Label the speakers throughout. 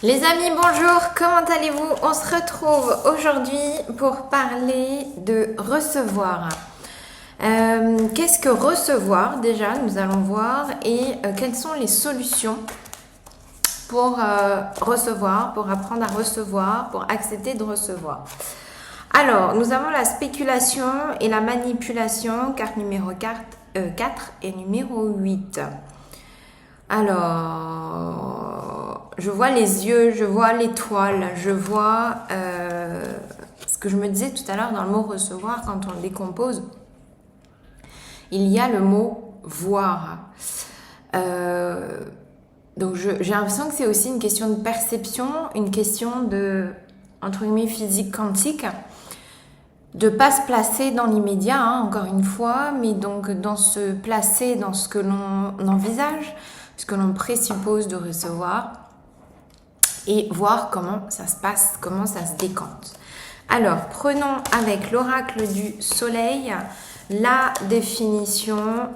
Speaker 1: Les amis, bonjour, comment allez-vous? On se retrouve aujourd'hui pour parler de recevoir. Qu'est-ce que recevoir déjà, nous allons voir, et quelles sont les solutions pour recevoir, pour apprendre à recevoir, pour accepter de recevoir. Alors, nous avons la spéculation et la manipulation, carte numéro 4 et numéro 8. Alors, je vois les yeux, je vois l'étoile, je vois ce que je me disais tout à l'heure dans le mot recevoir quand on le décompose. Il y a le mot voir. Donc, j'ai l'impression que c'est aussi une question de perception, une question de, entre guillemets, physique quantique, de pas se placer dans l'immédiat, encore une fois, mais donc dans se placer dans ce que l'on envisage, ce que l'on présuppose de recevoir et voir comment ça se passe, comment ça se décante. Alors, prenons avec l'oracle du soleil la définition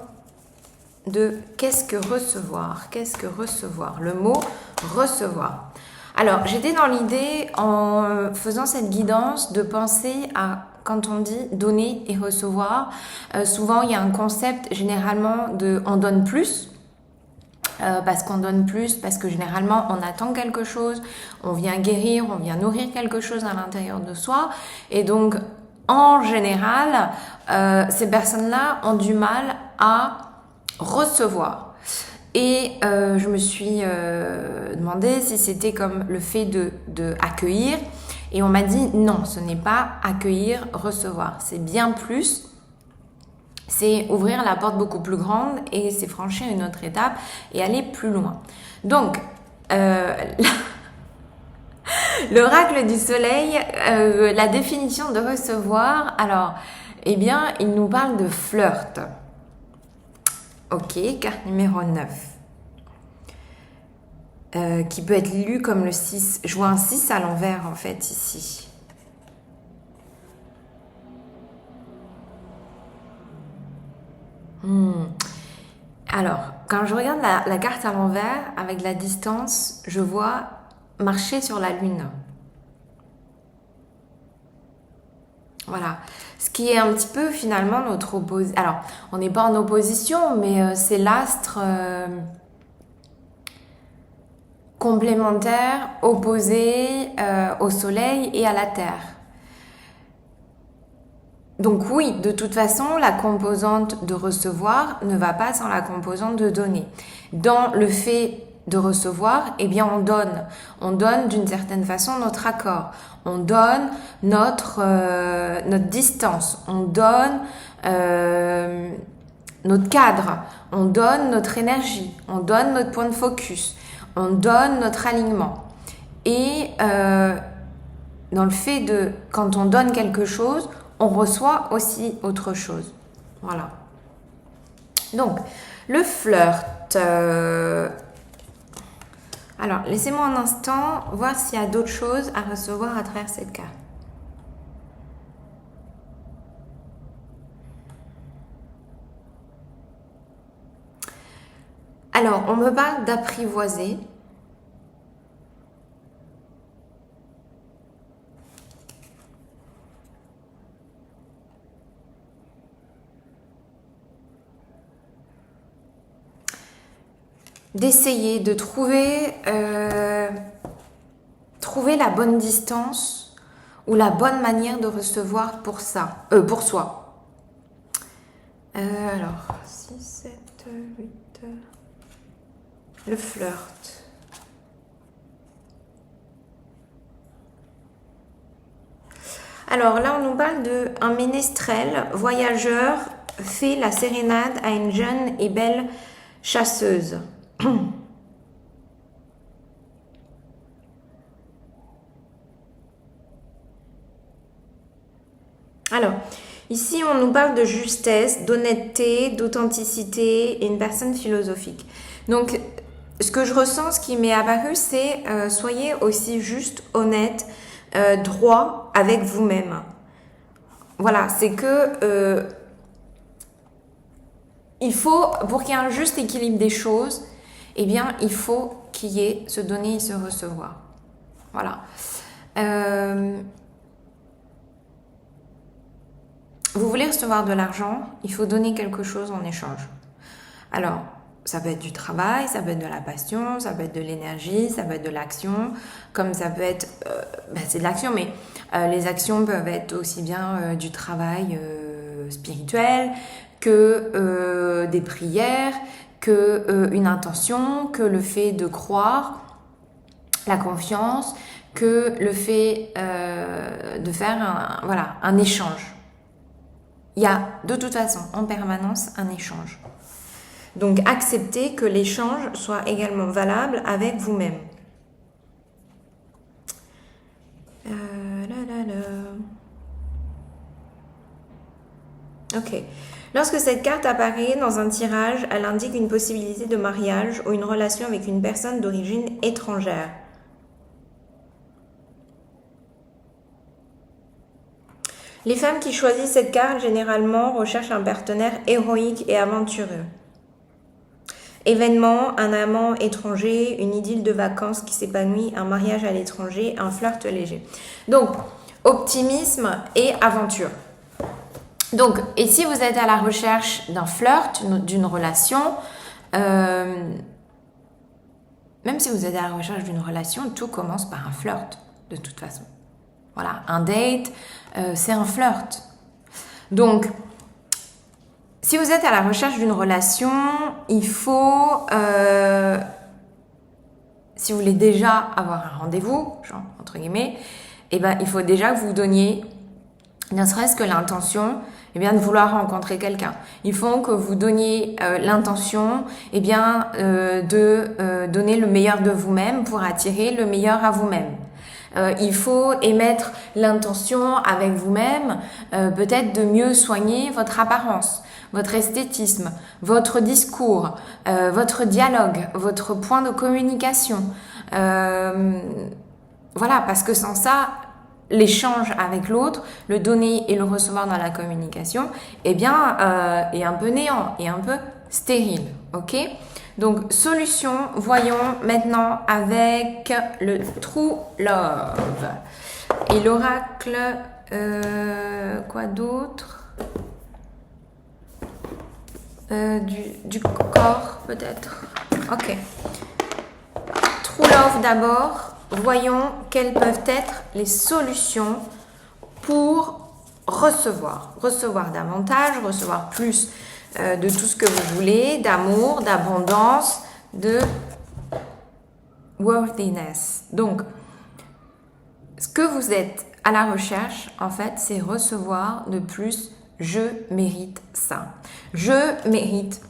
Speaker 1: de qu'est-ce que recevoir. Qu'est-ce que recevoir? Le mot recevoir. Alors, j'étais dans l'idée, en faisant cette guidance, de penser à, quand on dit donner et recevoir, souvent il y a un concept généralement de on donne plus, parce qu'on donne plus, parce que généralement on attend quelque chose, on vient guérir, on vient nourrir quelque chose à l'intérieur de soi, et donc en général, ces personnes-là ont du mal à recevoir. Et je me suis demandé si c'était comme le fait de accueillir, et on m'a dit non, ce n'est pas accueillir, recevoir, c'est bien plus. C'est ouvrir la porte beaucoup plus grande et c'est franchir une autre étape et aller plus loin. Donc, l'oracle du soleil, la définition de recevoir, alors, eh bien, il nous parle de flirt. Ok, carte numéro 9. Qui peut être lu comme le 6. Je vois un 6 à l'envers, en fait, ici. Alors, quand je regarde la carte à l'envers, avec la distance, je vois marcher sur la lune. Voilà. Ce qui est un petit peu finalement notre opposition. Alors, on n'est pas en opposition, mais c'est l'astre complémentaire, opposé au soleil et à la terre. Donc oui, de toute façon, la composante de recevoir ne va pas sans la composante de donner. Dans le fait de recevoir, eh bien on donne. On donne d'une certaine façon notre accord. On donne notre distance. On donne notre cadre. On donne notre énergie. On donne notre point de focus. On donne notre alignement. Et dans le fait de, quand on donne quelque chose, on reçoit aussi autre chose. Voilà. Donc, le flirt. Alors, laissez-moi un instant voir s'il y a d'autres choses à recevoir à travers cette carte. Alors, on me parle d'apprivoiser. D'essayer de trouver la bonne distance ou la bonne manière de recevoir pour soi. Alors, 6, 7, 8, le flirt. Alors là, on nous parle d'un ménestrel voyageur fait la sérénade à une jeune et belle chasseuse. Alors, ici, on nous parle de justesse, d'honnêteté, d'authenticité et une personne philosophique. Donc, ce que je ressens, ce qui m'est apparu, c'est soyez aussi juste, honnête, droit avec vous-même. Voilà, c'est que il faut, pour qu'il y ait un juste équilibre des choses, eh bien, il faut qu'il y ait se donner et se recevoir. Voilà. Vous voulez recevoir de l'argent, il faut donner quelque chose en échange. Alors, ça peut être du travail, ça peut être de la passion, ça peut être de l'énergie, ça peut être de l'action, comme ça peut être... c'est de l'action, mais les actions peuvent être aussi bien du travail spirituel que des prières, que une intention, que le fait de croire, la confiance, que le fait de faire un échange. Il y a de toute façon en permanence un échange. Donc acceptez que l'échange soit également valable avec vous-même. Ok. Lorsque cette carte apparaît dans un tirage, elle indique une possibilité de mariage ou une relation avec une personne d'origine étrangère. Les femmes qui choisissent cette carte généralement recherchent un partenaire héroïque et aventureux. Événement, un amant étranger, une idylle de vacances qui s'épanouit, un mariage à l'étranger, un flirt léger. Donc, optimisme et aventure. Donc, et si vous êtes à la recherche d'un flirt, d'une relation, même si vous êtes à la recherche d'une relation, tout commence par un flirt, de toute façon. Voilà, un date, c'est un flirt. Donc, si vous êtes à la recherche d'une relation, il faut, si vous voulez déjà avoir un rendez-vous, genre, entre guillemets, il faut déjà que vous donniez, ne serait-ce que l'intention, de vouloir rencontrer quelqu'un. Il faut que vous donniez l'intention, de donner le meilleur de vous-même pour attirer le meilleur à vous-même. Il faut émettre l'intention avec vous-même, peut-être de mieux soigner votre apparence, votre esthétisme, votre discours, votre dialogue, votre point de communication. Voilà, parce que sans ça, l'échange avec l'autre, le donner et le recevoir dans la communication, est un peu néant, et un peu stérile, ok ? Donc, solution, voyons maintenant avec le True Love. Et l'oracle, quoi d'autre ? Du corps, peut-être. Ok. True Love d'abord. Voyons quelles peuvent être les solutions pour recevoir davantage, recevoir plus de tout ce que vous voulez, d'amour, d'abondance, de worthiness. Donc, ce que vous êtes à la recherche, en fait, c'est recevoir de plus. Je mérite ça. Je mérite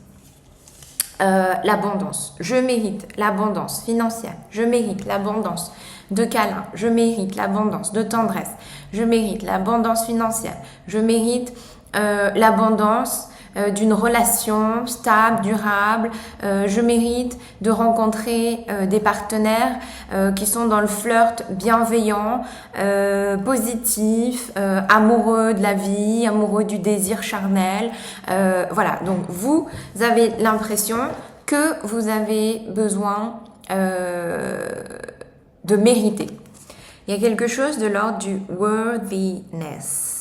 Speaker 1: l'abondance. Je mérite l'abondance financière. Je mérite l'abondance de câlins. Je mérite l'abondance de tendresse. Je mérite l'abondance financière. Je mérite l'abondance d'une relation stable, durable. Je mérite de rencontrer des partenaires qui sont dans le flirt bienveillant, positif, amoureux de la vie, amoureux du désir charnel. Voilà, donc vous avez l'impression que vous avez besoin de mériter. Il y a quelque chose de l'ordre du worthiness.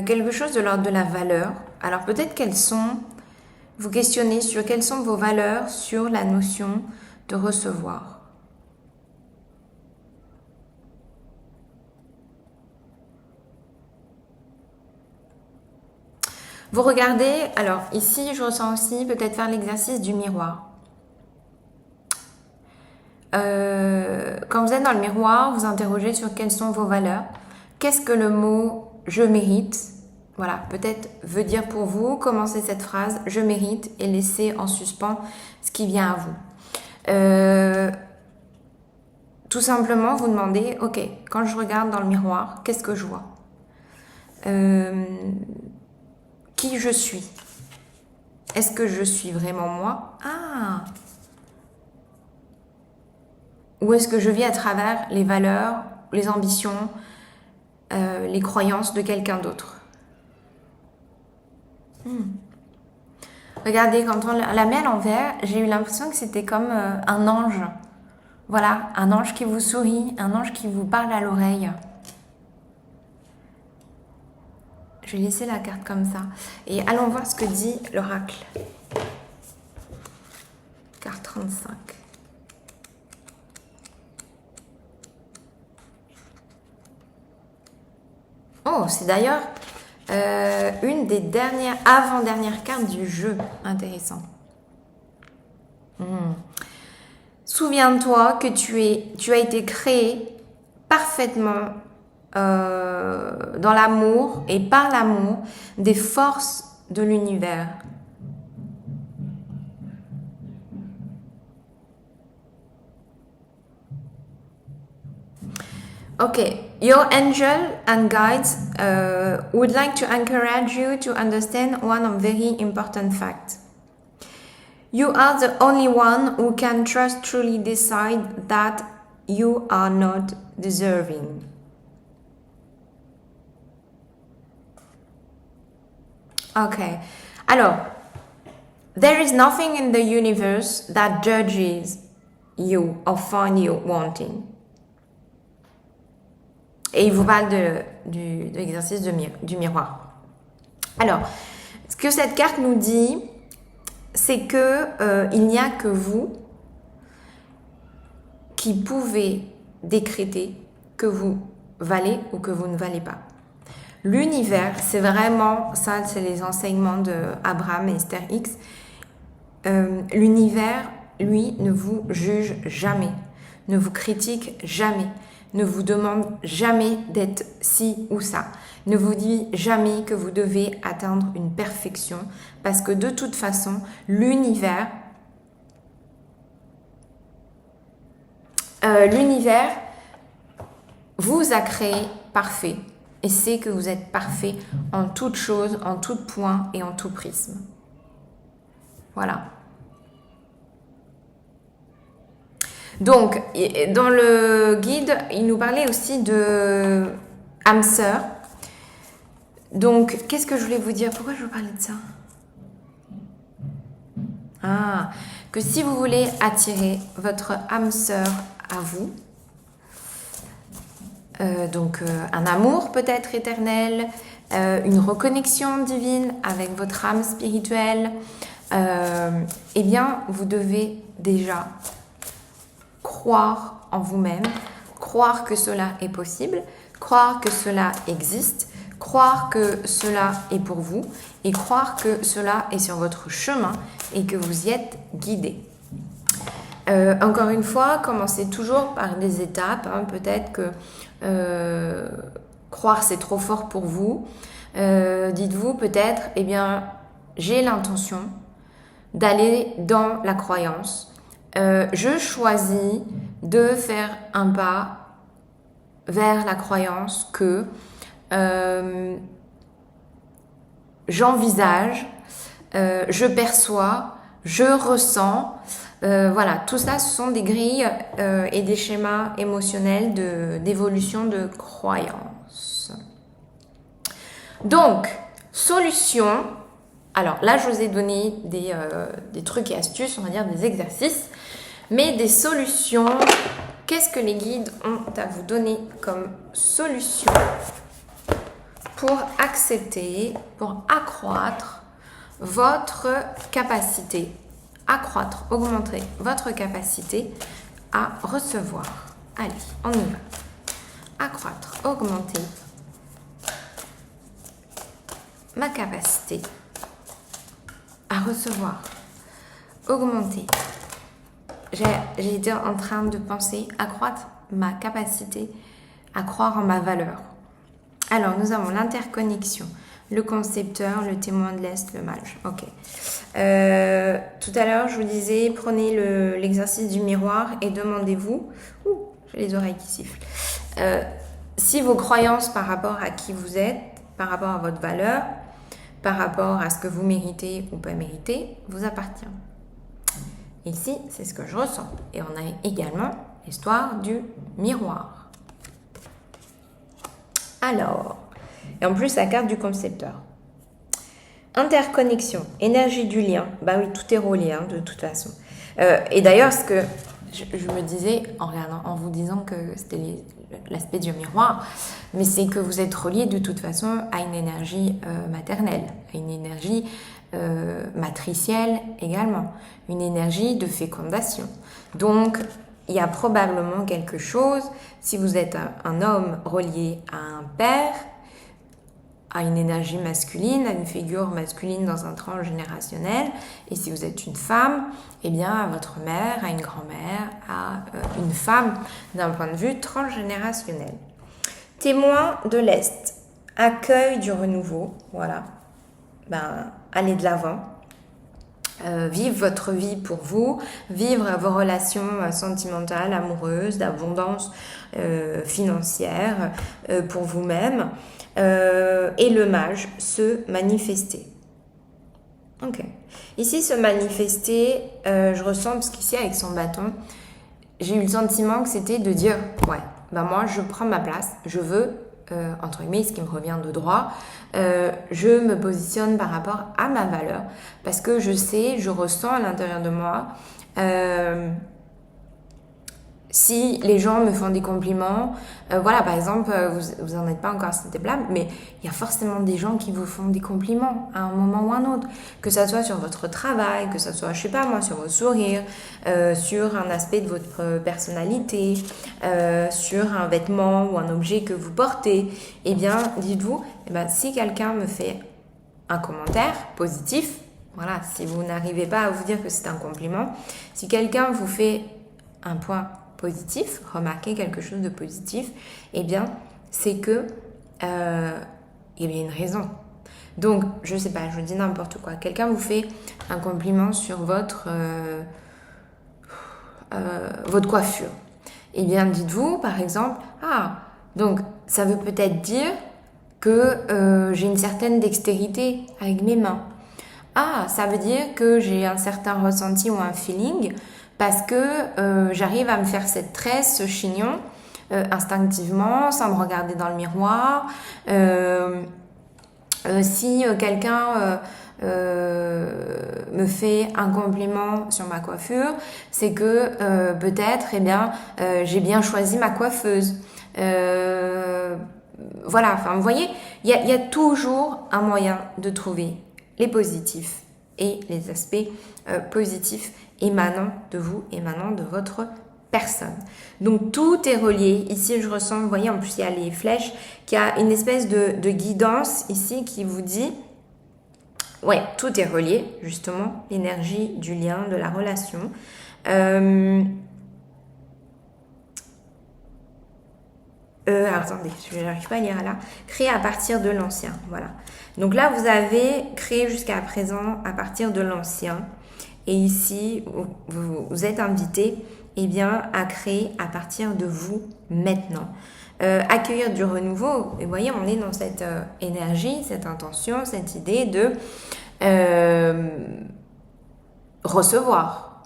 Speaker 1: Quelque chose de l'ordre de la valeur. Alors peut-être vous questionnez sur quelles sont vos valeurs sur la notion de recevoir. Vous regardez, alors ici je ressens aussi peut-être faire l'exercice du miroir. Quand vous êtes dans le miroir, vous interrogez sur quelles sont vos valeurs. Qu'est-ce que le mot « je mérite » voilà, peut-être veut dire pour vous. Commencez cette phrase « je mérite » et laissez en suspens ce qui vient à vous. Tout simplement, vous demandez « ok, quand je regarde dans le miroir, qu'est-ce que je vois ? Qui je suis ? Est-ce que je suis vraiment moi ? Ah ! Ou est-ce que je vis à travers les valeurs, les ambitions, les croyances de quelqu'un d'autre ? Regardez, quand on la met à l'envers, j'ai eu l'impression que c'était comme un ange. Voilà, un ange qui vous sourit, un ange qui vous parle à l'oreille. Je vais laisser la carte comme ça. Et allons voir ce que dit l'oracle. Carte 35. Oh, c'est d'ailleurs une des dernières, avant-dernières cartes du jeu. Intéressant. Souviens-toi que tu as été créé parfaitement dans l'amour et par l'amour des forces de l'univers. Okay, your angel and guides would like to encourage you to understand one very important fact. You are the only one who can truly decide that you are not deserving. Okay, alors, there is nothing in the universe that judges you or find you wanting. Et il vous parle de l'exercice du miroir. Alors, ce que cette carte nous dit, c'est que il n'y a que vous qui pouvez décréter que vous valez ou que vous ne valez pas. L'univers, c'est vraiment, ça c'est les enseignements de Abraham et Esther X, l'univers, lui, ne vous juge jamais, ne vous critique jamais, ne vous demande jamais d'être ci ou ça, ne vous dit jamais que vous devez atteindre une perfection, parce que de toute façon, l'univers vous a créé parfait et sait que vous êtes parfait en toute chose, en tout point et en tout prisme. Voilà. Donc, dans le guide, il nous parlait aussi de âme sœur. Donc, qu'est-ce que je voulais vous dire? Pourquoi je vous parlais de ça? Ah, que si vous voulez attirer votre âme sœur à vous, un amour peut-être éternel, une reconnexion divine avec votre âme spirituelle, eh bien, vous devez déjà croire en vous-même, croire que cela est possible, croire que cela existe, croire que cela est pour vous et croire que cela est sur votre chemin et que vous y êtes guidé. Encore une fois, commencez toujours par des étapes. Hein, peut-être que croire c'est trop fort pour vous. Dites-vous peut-être, eh bien, j'ai l'intention d'aller dans la croyance. Je choisis de faire un pas vers la croyance que j'envisage, je perçois, je ressens. Voilà, tout ça, ce sont des grilles et des schémas émotionnels d'évolution de croyance. Donc, solution. Alors là, je vous ai donné des trucs et astuces, on va dire des exercices, mais des solutions. Qu'est-ce que les guides ont à vous donner comme solution pour accepter, pour accroître votre capacité, accroître, augmenter votre capacité à recevoir? Allez, on y va. Accroître, augmenter ma capacité à recevoir, augmenter. J'ai été en train de penser accroître ma capacité à croire en ma valeur. Alors, nous avons l'interconnexion, le concepteur, le témoin de l'Est, le mage. Ok. Tout à l'heure, je vous disais, prenez l'exercice du miroir et demandez-vous, j'ai les oreilles qui sifflent, si vos croyances par rapport à qui vous êtes, par rapport à votre valeur, par rapport à ce que vous méritez ou pas méritez, vous appartient. Ici, c'est ce que je ressens. Et on a également l'histoire du miroir. Alors, et en plus la carte du concepteur. interconnexion, énergie du lien. Bah oui, tout est relié hein, de toute façon. Et d'ailleurs, ce que je me disais en regardant, en vous disant que c'était l'aspect du miroir, mais c'est que vous êtes relié de toute façon à une énergie maternelle, à une énergie matricielle également, une énergie de fécondation. Donc, il y a probablement quelque chose, si vous êtes un homme relié à un père, à une énergie masculine, à une figure masculine dans un transgénérationnel, et si vous êtes une femme, eh bien à votre mère, à une grand-mère, à une femme d'un point de vue transgénérationnel. Témoin de l'Est, accueil du renouveau, voilà, allez de l'avant, vivre votre vie pour vous, vivre vos relations sentimentales, amoureuses, d'abondance financière pour vous-même, et le mage, se manifester. Ok. Ici, se manifester, je ressens, parce qu'ici, avec son bâton, j'ai eu le sentiment que c'était de dire, ouais, moi, je prends ma place, je veux, entre guillemets, ce qui me revient de droit, je me positionne par rapport à ma valeur, parce que je sais, je ressens à l'intérieur de moi, si les gens me font des compliments, voilà, par exemple, vous n'en êtes pas encore à cette étape-là, mais il y a forcément des gens qui vous font des compliments à un moment ou à un autre, que ça soit sur votre travail, que ça soit, je sais pas moi, sur votre sourire, sur un aspect de votre personnalité, sur un vêtement ou un objet que vous portez. Eh bien, dites-vous, si quelqu'un me fait un commentaire positif, voilà, si vous n'arrivez pas à vous dire que c'est un compliment, si quelqu'un vous fait un point positif, remarquez quelque chose de positif, eh bien, c'est que il y a une raison. Donc, je sais pas, je dis n'importe quoi. Quelqu'un vous fait un compliment sur votre coiffure. Eh bien, dites-vous, par exemple, donc, ça veut peut-être dire que j'ai une certaine dextérité avec mes mains. Ça veut dire que j'ai un certain ressenti ou un feeling parce que j'arrive à me faire cette tresse, ce chignon, instinctivement, sans me regarder dans le miroir. Si quelqu'un me fait un compliment sur ma coiffure, c'est que peut-être, j'ai bien choisi ma coiffeuse. Voilà, enfin, vous voyez, il y a toujours un moyen de trouver les positifs et les aspects positifs émanant de vous, émanant de votre personne. Donc tout est relié. Ici, je ressens, vous voyez, en plus il y a les flèches, qu'il y a une espèce de guidance ici qui vous dit, ouais, tout est relié, justement, l'énergie du lien, de la relation. Alors attendez, je n'arrive pas à lire là. Créer à partir de l'ancien, voilà. Donc là, vous avez créé jusqu'à présent à partir de l'ancien. Et ici, vous êtes invité à créer à partir de vous maintenant. Accueillir du renouveau, et vous voyez, on est dans cette énergie, cette intention, cette idée de recevoir.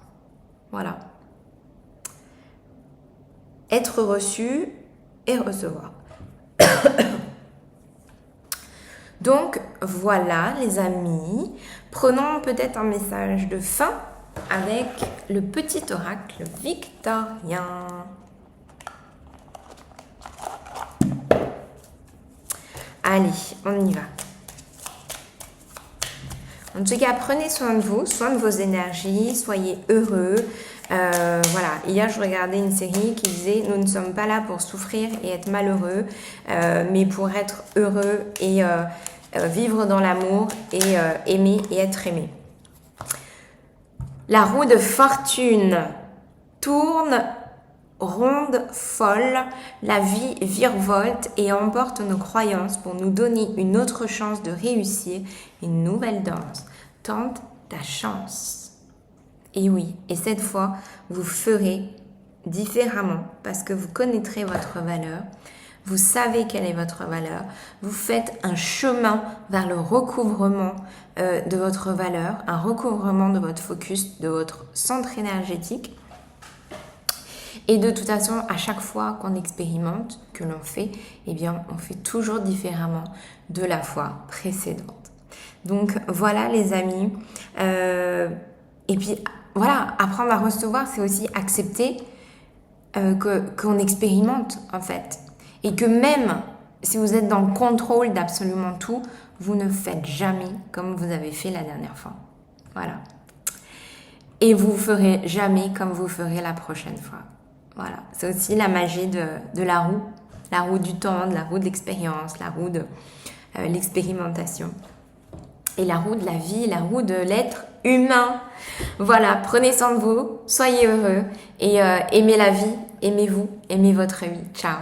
Speaker 1: Voilà. Être reçu et recevoir. Donc voilà les amis, prenons peut-être un message de fin avec le petit oracle victorien. Allez, on y va. En tout cas, prenez soin de vous, soin de vos énergies, soyez heureux. Voilà, hier je regardais une série qui disait « Nous ne sommes pas là pour souffrir et être malheureux, mais pour être heureux et vivre dans l'amour et aimer et être aimé. » La roue de fortune tourne ronde, folle, la vie virevolte et emporte nos croyances pour nous donner une autre chance de réussir une nouvelle danse. Tente ta chance. Et oui, et cette fois, vous ferez différemment parce que vous connaîtrez votre valeur, vous savez quelle est votre valeur, vous faites un chemin vers le recouvrement de votre valeur, un recouvrement de votre focus, de votre centre énergétique. Et de toute façon, à chaque fois qu'on expérimente, que l'on fait, on fait toujours différemment de la fois précédente. Donc voilà les amis. Et puis voilà, apprendre à recevoir, c'est aussi accepter qu'on expérimente en fait. Et que même si vous êtes dans le contrôle d'absolument tout, vous ne faites jamais comme vous avez fait la dernière fois. Voilà. Et vous ferez jamais comme vous ferez la prochaine fois. Voilà. C'est aussi la magie de la roue du temps, de la roue de l'expérience, la roue de l'expérimentation. Et la roue de la vie, la roue de l'être humain. Voilà, prenez soin de vous, soyez heureux et aimez la vie, aimez-vous, aimez votre vie. Ciao.